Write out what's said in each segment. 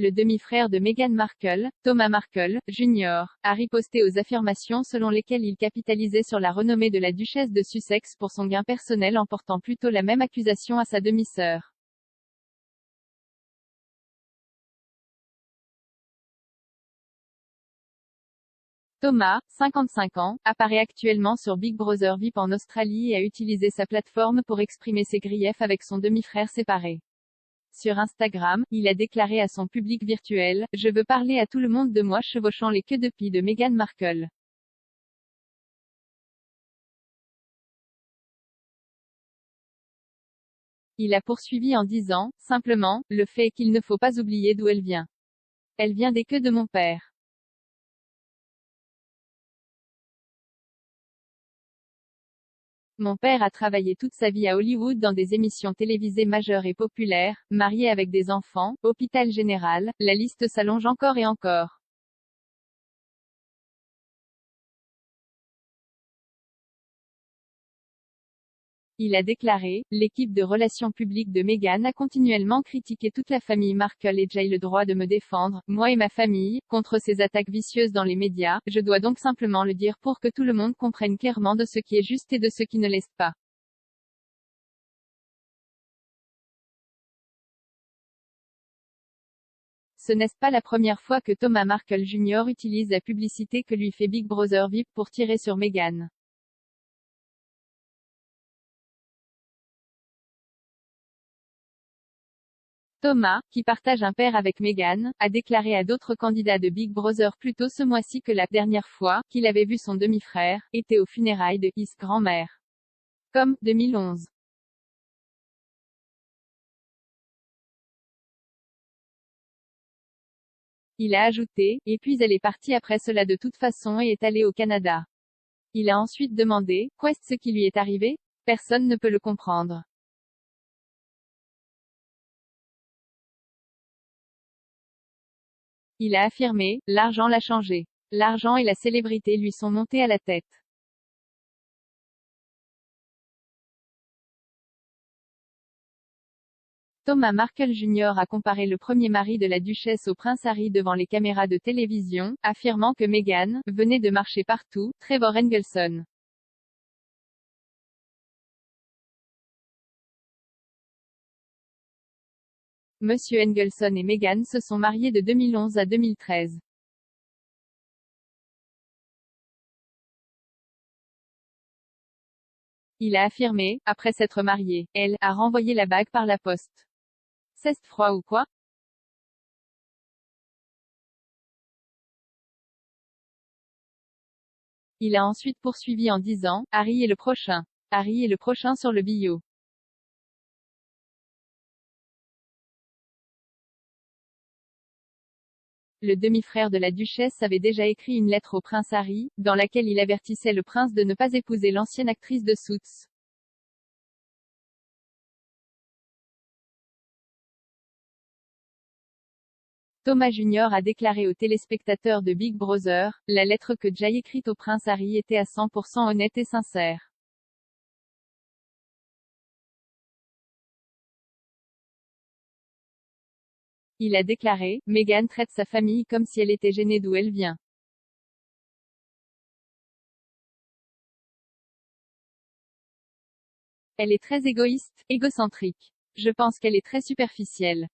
Le demi-frère de Meghan Markle, Thomas Markle, Jr., a riposté aux affirmations selon lesquelles il capitalisait sur la renommée de la duchesse de Sussex pour son gain personnel en portant plutôt la même accusation à sa demi-sœur. Thomas, 55 ans, apparaît actuellement sur Big Brother VIP en Australie et a utilisé sa plateforme pour exprimer ses griefs avec son demi-frère séparé. Sur Instagram, il a déclaré à son public virtuel: « Je veux parler à tout le monde de moi chevauchant les queues de pie de Meghan Markle. Il a poursuivi en disant: « Simplement, le fait est qu'il ne faut pas oublier d'où elle vient. Elle vient des queues de mon père. Mon père a travaillé toute sa vie à Hollywood dans des émissions télévisées majeures et populaires, marié avec des enfants, hôpital général, la liste s'allonge encore et encore. » Il a déclaré: « L'équipe de relations publiques de Meghan a continuellement critiqué toute la famille Markle et j'ai le droit de me défendre, moi et ma famille, contre ces attaques vicieuses dans les médias, je dois donc simplement le dire pour que tout le monde comprenne clairement de ce qui est juste et de ce qui ne l'est pas. » Ce n'est pas la première fois que Thomas Markle Jr. utilise la publicité que lui fait Big Brother VIP pour tirer sur Meghan. Thomas, qui partage un père avec Meghan, a déclaré à d'autres candidats de Big Brother plus tôt ce mois-ci que la dernière fois qu'il avait vu son demi-frère était aux funérailles de his grand-mère. Comme 2011. Il a ajouté: « Et puis elle est partie après cela de toute façon et est allée au Canada. » Il a ensuite demandé: « Qu'est ce qui lui est arrivé? Personne ne peut le comprendre. » Il a affirmé: « L'argent l'a changé. L'argent et la célébrité lui sont montés à la tête. » Thomas Markle Jr. a comparé le premier mari de la duchesse au prince Harry devant les caméras de télévision, affirmant que Meghan venait de marcher partout. Trevor Engelson. Monsieur Engelson et Meghan se sont mariés de 2011 à 2013. Il a affirmé: « Après s'être marié, elle a renvoyé la bague par la poste. C'est froid ou quoi? » Il a ensuite poursuivi en disant: « Harry est le prochain. Harry est le prochain sur le bio. » Le demi-frère de la duchesse avait déjà écrit une lettre au prince Harry, dans laquelle il avertissait le prince de ne pas épouser l'ancienne actrice de Suits. Thomas Jr. a déclaré aux téléspectateurs de Big Brother: « La lettre que j'ai écrite au prince Harry était à 100% honnête et sincère. Il a déclaré: « Meghan traite sa famille comme si elle était gênée d'où elle vient. Elle est très égoïste, égocentrique. Je pense qu'elle est très superficielle. »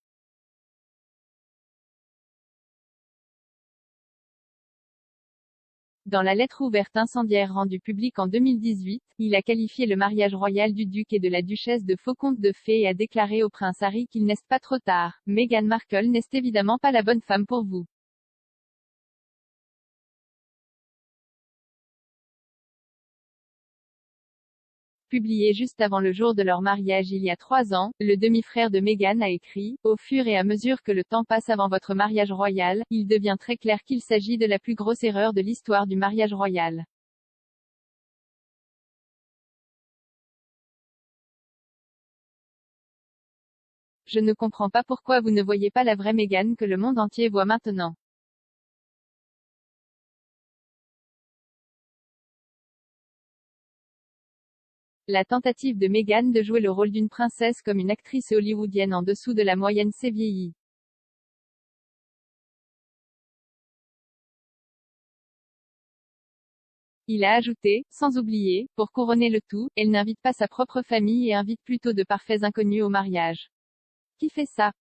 Dans la lettre ouverte incendiaire rendue publique en 2018, il a qualifié le mariage royal du duc et de la duchesse de faux contes de fées et a déclaré au prince Harry qu'il n'est pas trop tard. « Meghan Markle n'est évidemment pas la bonne femme pour vous. Publié juste avant le jour de leur mariage il y a 3 ans, le demi-frère de Meghan a écrit: « Au fur et à mesure que le temps passe avant votre mariage royal, il devient très clair qu'il s'agit de la plus grosse erreur de l'histoire du mariage royal. Je ne comprends pas pourquoi vous ne voyez pas la vraie Meghan que le monde entier voit maintenant. » La tentative de Meghan de jouer le rôle d'une princesse comme une actrice hollywoodienne en dessous de la moyenne s'est vieillie. Il a ajouté, sans oublier, pour couronner le tout, elle n'invite pas sa propre famille et invite plutôt de parfaits inconnus au mariage. Qui fait ça?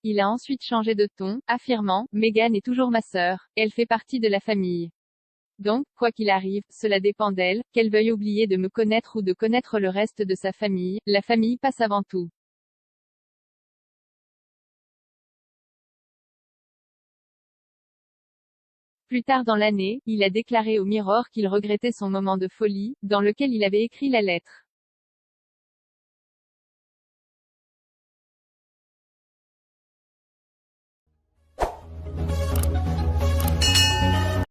Il a ensuite changé de ton, affirmant, Meghan est toujours ma sœur, elle fait partie de la famille. Donc, quoi qu'il arrive, cela dépend d'elle, qu'elle veuille oublier de me connaître ou de connaître le reste de sa famille, la famille passe avant tout. Plus tard dans l'année, il a déclaré au Mirror qu'il regrettait son moment de folie, dans lequel il avait écrit la lettre.